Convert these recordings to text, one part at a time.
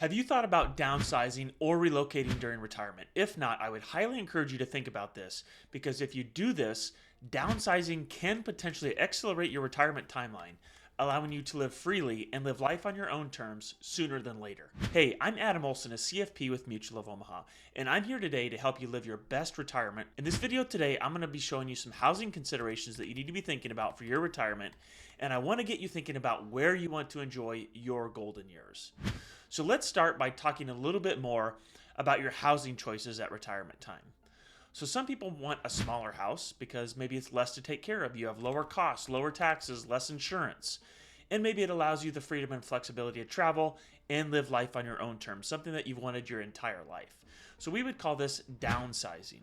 Have you thought about downsizing or relocating during retirement? If not, I would highly encourage you to think about this because if you do this, downsizing can potentially accelerate your retirement timeline, allowing you to live freely and live life on your own terms sooner than later. Hey, I'm Adam Olson, a CFP with Mutual of Omaha, and I'm here today to help you live your best retirement. In this video today, I'm going to be showing you some housing considerations that you need to be thinking about for your retirement, and I want to get you thinking about where you want to enjoy your golden years. So let's start by talking a little bit more about your housing choices at retirement time. So some people want a smaller house because maybe it's less to take care of. You have lower costs, lower taxes, less insurance. And maybe it allows you the freedom and flexibility to travel and live life on your own terms, something that you've wanted your entire life. So we would call this downsizing.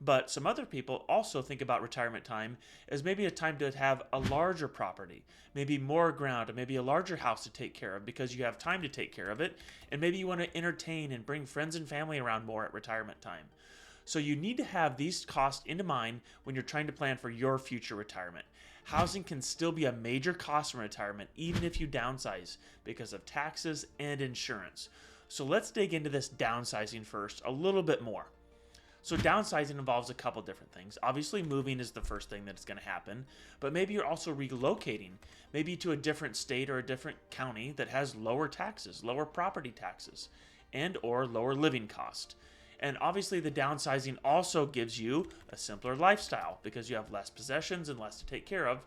But some other people also think about retirement time as maybe a time to have a larger property, maybe more ground, and maybe a larger house to take care of because you have time to take care of it, and maybe you want to entertain and bring friends and family around more at retirement time. So you need to have these costs into mind when you're trying to plan for your future retirement. Housing can still be a major cost in retirement even if you downsize because of taxes and insurance. So let's dig into this downsizing first a little bit more. So downsizing involves a couple different things. Obviously, moving is the first thing that's going to happen, but maybe you're also relocating, maybe to a different state or a different county that has lower taxes, lower property taxes, and or lower living cost. And obviously the downsizing also gives you a simpler lifestyle because you have less possessions and less to take care of,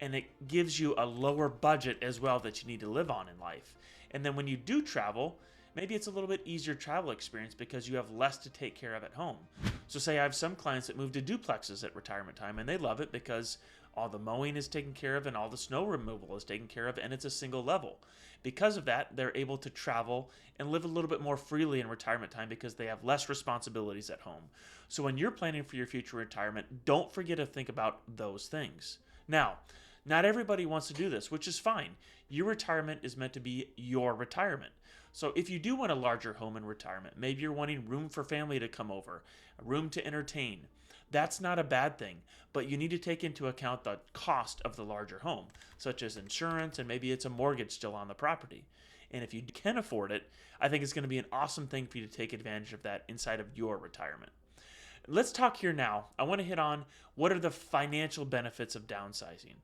and it gives you a lower budget as well that you need to live on in life. And then when you do travel, maybe it's a little bit easier travel experience because you have less to take care of at home. So say I have some clients that move to duplexes at retirement time and they love it because all the mowing is taken care of and all the snow removal is taken care of and it's a single level. Because of that, they're able to travel and live a little bit more freely in retirement time because they have less responsibilities at home. So when you're planning for your future retirement, don't forget to think about those things. Now, not everybody wants to do this, which is fine. Your retirement is meant to be your retirement. So if you do want a larger home in retirement, maybe you're wanting room for family to come over, a room to entertain. That's not a bad thing, but you need to take into account the cost of the larger home, such as insurance and maybe it's a mortgage still on the property. And if you can afford it, I think it's going to be an awesome thing for you to take advantage of that inside of your retirement. Let's talk here now. I want to hit on what are the financial benefits of downsizing.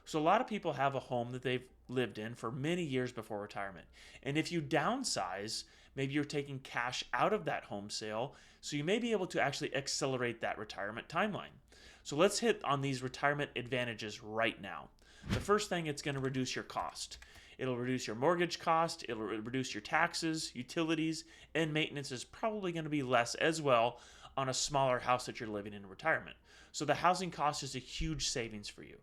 So a lot of people have a home that they've lived in for many years before retirement. And if you downsize, maybe you're taking cash out of that home sale, so you may be able to actually accelerate that retirement timeline. So let's hit on these retirement advantages right now. The first thing, it's going to reduce your cost. It'll reduce your mortgage cost, it'll reduce your taxes, utilities, and maintenance is probably going to be less as well on a smaller house that you're living in retirement. So the housing cost is a huge savings for you.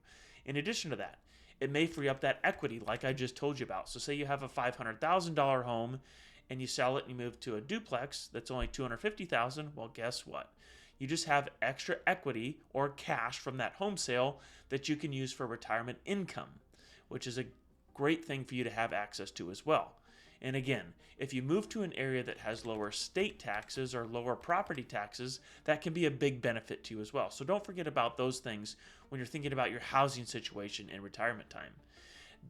In addition to that, it may free up that equity like I just told you about. So say you have a $500,000 home and you sell it and you move to a duplex that's only $250,000, well, guess what? You just have extra equity or cash from that home sale that you can use for retirement income, which is a great thing for you to have access to as well. And again, if you move to an area that has lower state taxes or lower property taxes, that can be a big benefit to you as well. So don't forget about those things when you're thinking about your housing situation in retirement time.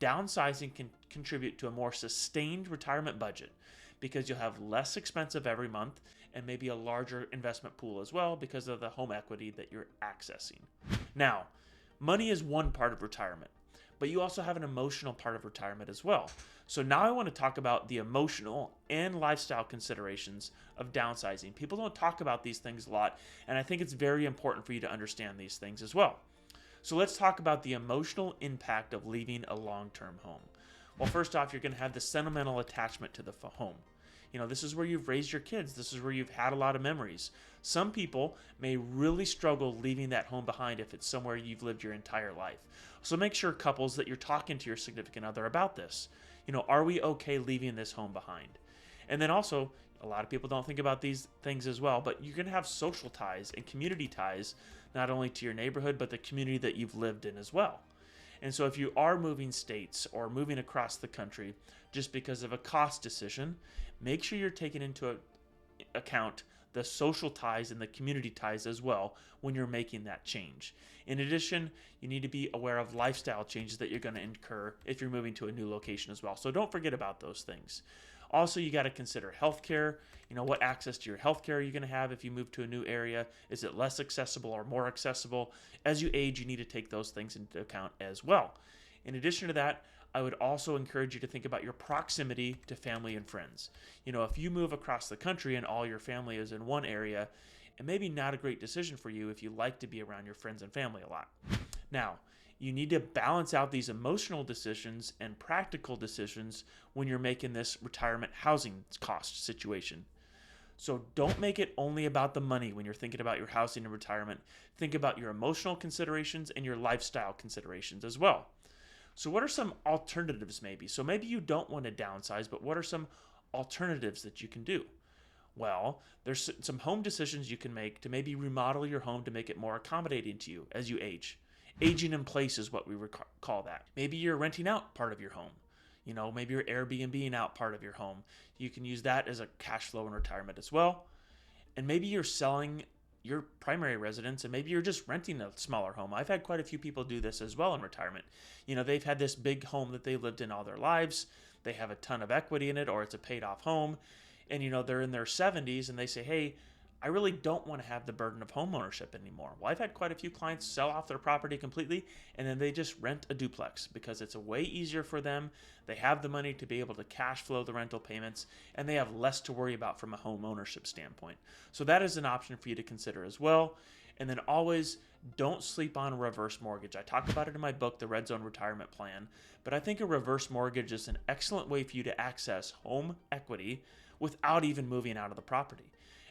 Downsizing can contribute to a more sustained retirement budget because you'll have less expensive every month and maybe a larger investment pool as well because of the home equity that you're accessing. Now, money is one part of retirement, but you also have an emotional part of retirement as well. So now I want to talk about the emotional and lifestyle considerations of downsizing. People don't talk about these things a lot, and I think it's very important for you to understand these things as well. So let's talk about the emotional impact of leaving a long-term home. Well, first off, you're going to have the sentimental attachment to the home. You know, this is where you've raised your kids. This is where you've had a lot of memories. Some people may really struggle leaving that home behind if it's somewhere you've lived your entire life. So make sure, couples, that you're talking to your significant other about this. You know, are we okay leaving this home behind? And then also, a lot of people don't think about these things as well, but you're going to have social ties and community ties, not only to your neighborhood, but the community that you've lived in as well. And so if you are moving states or moving across the country just because of a cost decision, make sure you're taking into account the social ties and the community ties as well when you're making that change. In addition, you need to be aware of lifestyle changes that you're going to incur if you're moving to a new location as well. So don't forget about those things. Also, you got to consider healthcare. What access to your healthcare are you going to have if you move to a new area? Is it less accessible or more accessible? As you age, you need to take those things into account as well. In addition to that, I would also encourage you to think about your proximity to family and friends. If you move across the country and all your family is in one area, it may be not a great decision for you if you like to be around your friends and family a lot. Now, you need to balance out these emotional decisions and practical decisions when you're making this retirement housing cost situation. So don't make it only about the money when you're thinking about your housing and retirement. Think about your emotional considerations and your lifestyle considerations as well. So what are some alternatives maybe? So maybe you don't want to downsize, but what are some alternatives that you can do? Well, there's some home decisions you can make to maybe remodel your home to make it more accommodating to you as you age. Aging in place is what we would call that. Maybe you're renting out part of your home. Maybe you're Airbnb-ing out part of your home. You can use that as a cash flow in retirement as well. And maybe you're selling your primary residence and maybe you're just renting a smaller home. I've had quite a few people do this as well in retirement. They've had this big home that they lived in all their lives. They have a ton of equity in it, or it's a paid off home. And they're in their 70s and they say, hey, I really don't want to have the burden of home ownership anymore. Well, I've had quite a few clients sell off their property completely and then they just rent a duplex because it's a way easier for them. They have the money to be able to cash flow the rental payments and they have less to worry about from a home ownership standpoint. So that is an option for you to consider as well. And then always don't sleep on a reverse mortgage. I talk about it in my book, The Red Zone Retirement Plan, but I think a reverse mortgage is an excellent way for you to access home equity without even moving out of the property.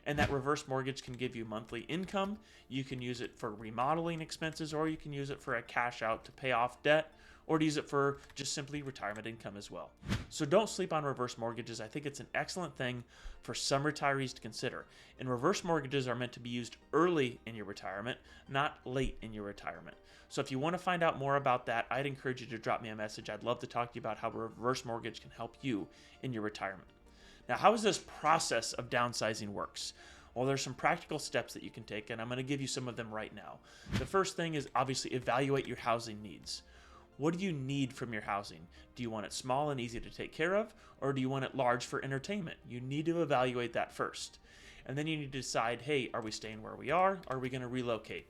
And that reverse mortgage can give you monthly income. You can use it for remodeling expenses, or you can use it for a cash out to pay off debt, or to use it for just simply retirement income as well. So don't sleep on reverse mortgages. I think it's an excellent thing for some retirees to consider. And reverse mortgages are meant to be used early in your retirement, not late in your retirement. So if you want to find out more about that, I'd encourage you to drop me a message. I'd love to talk to you about how a reverse mortgage can help you in your retirement. Now, how does this process of downsizing works? Well, there's some practical steps that you can take, and I'm going to give you some of them right now. The first thing is obviously evaluate your housing needs. What do you need from your housing? Do you want it small and easy to take care of, or do you want it large for entertainment? You need to evaluate that first. And then you need to decide, hey, are we staying where we are? Or are we going to relocate?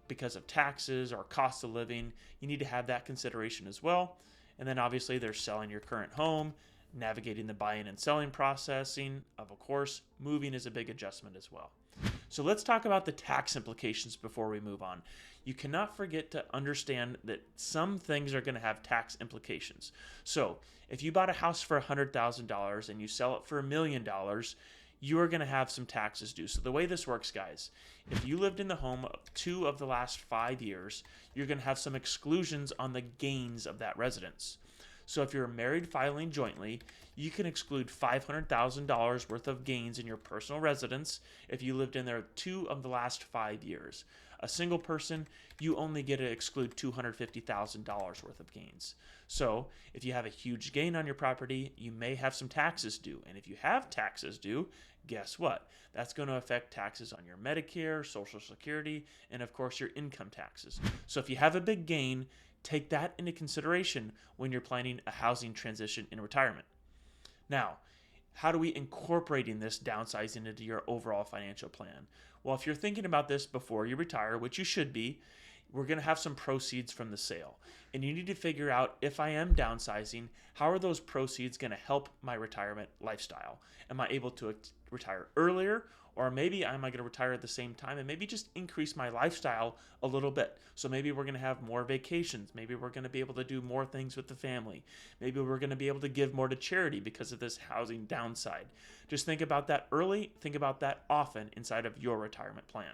Because of taxes or cost of living, you need to have that consideration as well. And then obviously there's selling your current home, navigating the buying and selling processing. Of course, moving is a big adjustment as well. So let's talk about the tax implications before we move on. You cannot forget to understand that some things are going to have tax implications. So if you bought a house for $100,000 and you sell it for $1 million, you are going to have some taxes due. So the way this works, guys, if you lived in the home 2 of the last 5 years, you're going to have some exclusions on the gains of that residence. So if you're married filing jointly, you can exclude $500,000 worth of gains in your personal residence if you lived in there 2 of the last 5 years. A single person, you only get to exclude $250,000 worth of gains. So if you have a huge gain on your property, you may have some taxes due. And if you have taxes due, guess what? That's going to affect taxes on your Medicare, Social Security, and of course your income taxes. So if you have a big gain, take that into consideration when you're planning a housing transition in retirement. Now, how do we incorporating this downsizing into your overall financial plan? Well, if you're thinking about this before you retire, which you should be, we're going to have some proceeds from the sale. And you need to figure out, if I am downsizing, how are those proceeds going to help my retirement lifestyle? Am I able to retire earlier? Or maybe am I going to retire at the same time and maybe just increase my lifestyle a little bit? So maybe we're going to have more vacations. Maybe we're going to be able to do more things with the family. Maybe we're going to be able to give more to charity because of this housing downside. Just think about that early. Think about that often inside of your retirement plan.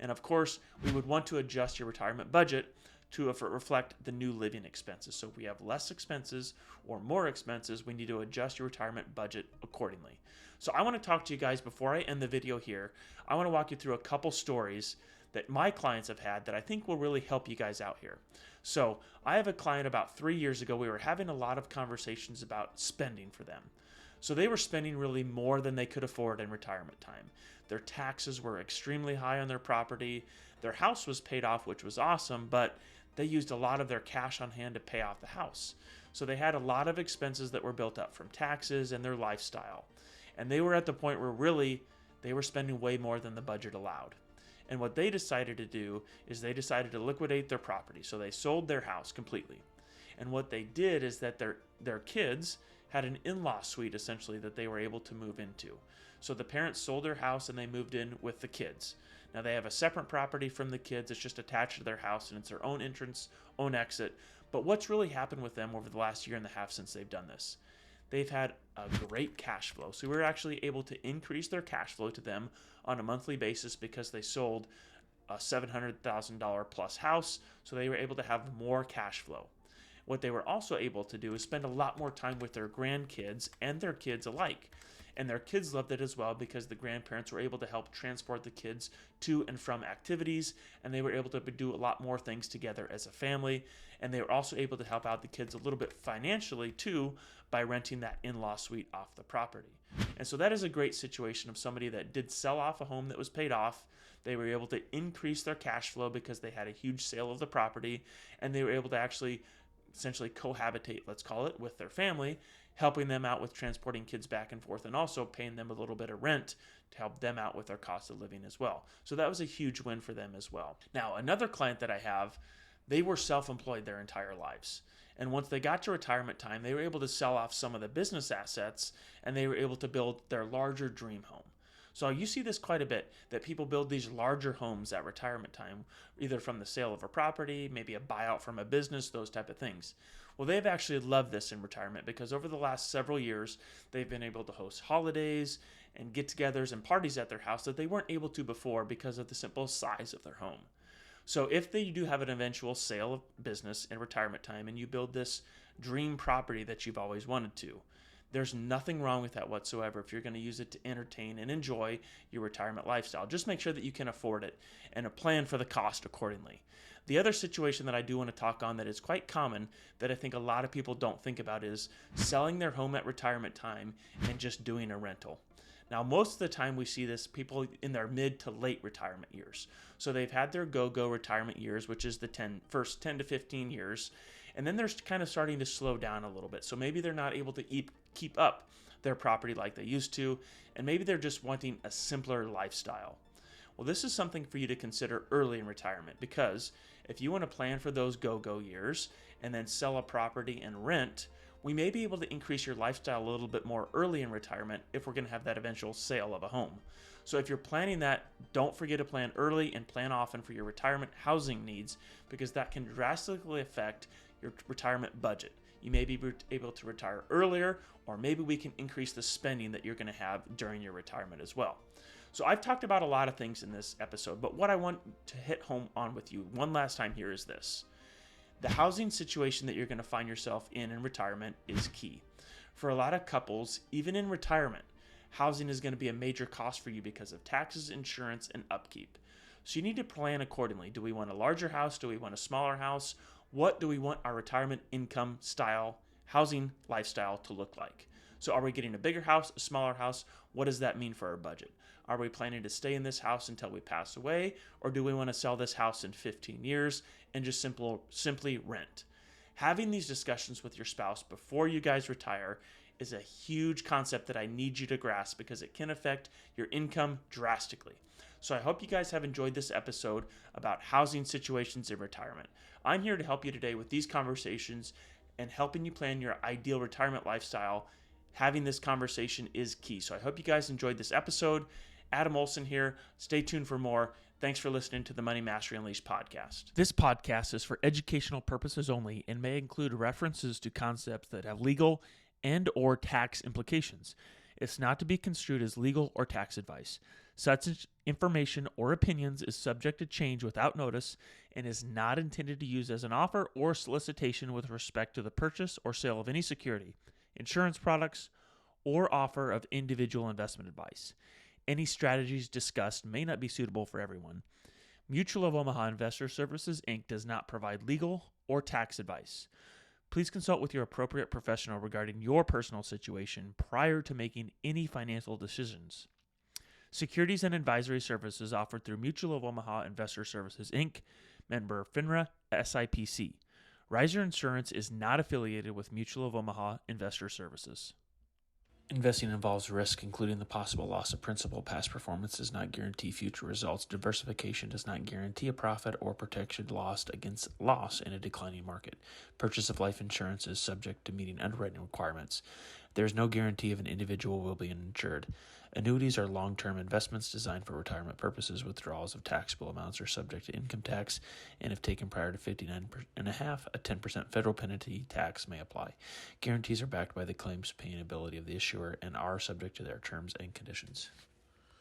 And of course, we would want to adjust your retirement budget to reflect the new living expenses. So if we have less expenses or more expenses, we need to adjust your retirement budget accordingly. So I want to talk to you guys before I end the video here. I want to walk you through a couple stories that my clients have had that I think will really help you guys out here. So I have a client about 3 years ago. We were having a lot of conversations about spending for them. So they were spending really more than they could afford in retirement time. Their taxes were extremely high on their property. Their house was paid off, which was awesome, but they used a lot of their cash on hand to pay off the house. So they had a lot of expenses that were built up from taxes and their lifestyle. And they were at the point where really they were spending way more than the budget allowed. And what they decided to do is they decided to liquidate their property. So they sold their house completely. And what they did is that their kids had an in-law suite essentially that they were able to move into. So the parents sold their house and they moved in with the kids. Now they have a separate property from the kids. It's just attached to their house and it's their own entrance, own exit. But what's really happened with them over the last year and a half since they've done this? They've had a great cash flow. So we were actually able to increase their cash flow to them on a monthly basis because they sold a $700,000 plus house. So they were able to have more cash flow. What they were also able to do is spend a lot more time with their grandkids and their kids alike. And their kids loved it as well because the grandparents were able to help transport the kids to and from activities, and they were able to do a lot more things together as a family. And they were also able to help out the kids a little bit financially too by renting that in-law suite off the property. And so that is a great situation of somebody that did sell off a home that was paid off. They were able to increase their cash flow because they had a huge sale of the property, and they were able to actually essentially cohabitate, let's call it, with their family, helping them out with transporting kids back and forth and also paying them a little bit of rent to help them out with their cost of living as well. So that was a huge win for them as well. Now, another client that I have, they were self-employed their entire lives. And once they got to retirement time, they were able to sell off some of the business assets and they were able to build their larger dream home. So you see this quite a bit, that people build these larger homes at retirement time, either from the sale of a property, maybe a buyout from a business, those type of things. Well, they've actually loved this in retirement because over the last several years, they've been able to host holidays and get-togethers and parties at their house that they weren't able to before because of the simple size of their home. So if they do have an eventual sale of business in retirement time and you build this dream property that you've always wanted to, there's nothing wrong with that whatsoever if you're going to use it to entertain and enjoy your retirement lifestyle. Just make sure that you can afford it and plan for the cost accordingly. The other situation that I do want to talk on that is quite common that I think a lot of people don't think about is selling their home at retirement time and just doing a rental. Now, most of the time we see this people in their mid to late retirement years. So they've had their go-go retirement years, which is the first 10 to 15 years. And then they're kind of starting to slow down a little bit. So maybe they're not able to keep up their property like they used to, and maybe they're just wanting a simpler lifestyle. Well, this is something for you to consider early in retirement because if you want to plan for those go-go years and then sell a property and rent, we may be able to increase your lifestyle a little bit more early in retirement if we're going to have that eventual sale of a home. So if you're planning that, don't forget to plan early and plan often for your retirement housing needs because that can drastically affect your retirement budget. You may be able to retire earlier, or maybe we can increase the spending that you're going to have during your retirement as well. So I've talked about a lot of things in this episode, but what I want to hit home on with you one last time here is this. The housing situation that you're going to find yourself in retirement is key. For a lot of couples, even in retirement, housing is going to be a major cost for you because of taxes, insurance, and upkeep. So you need to plan accordingly. Do we want a larger house? Do we want a smaller house? What do we want our retirement income style, housing lifestyle to look like? So are we getting a bigger house, a smaller house? What does that mean for our budget? Are we planning to stay in this house until we pass away? Or do we want to sell this house in 15 years and just simply rent? Having these discussions with your spouse before you guys retire is a huge concept that I need you to grasp because it can affect your income drastically. So I hope you guys have enjoyed this episode about housing situations in retirement. I'm here to help you today with these conversations and helping you plan your ideal retirement lifestyle. Having this conversation is key. So I hope you guys enjoyed this episode. Adam Olson here. Stay tuned for more. Thanks for listening to the Money Mastery Unleashed podcast. This podcast is for educational purposes only and may include references to concepts that have legal and or tax implications. It's not to be construed as legal or tax advice. Such information or opinions is subject to change without notice and is not intended to use as an offer or solicitation with respect to the purchase or sale of any security, insurance products, or offer of individual investment advice. Any strategies discussed may not be suitable for everyone. Mutual of Omaha Investor Services, Inc. does not provide legal or tax advice. Please consult with your appropriate professional regarding your personal situation prior to making any financial decisions. Securities and advisory services offered through Mutual of Omaha Investor Services, Inc., member FINRA, SIPC. Riser Insurance is not affiliated with Mutual of Omaha Investor Services. Investing involves risk, including the possible loss of principal. Past performance does not guarantee future results. Diversification does not guarantee a profit or protection lost against loss in a declining market. Purchase of life insurance is subject to meeting underwriting requirements. There is no guarantee of an individual will be insured. Annuities are long-term investments designed for retirement purposes. Withdrawals of taxable amounts are subject to income tax, and if taken prior to 59.5, a 10% federal penalty tax may apply. Guarantees are backed by the claims paying ability of the issuer and are subject to their terms and conditions.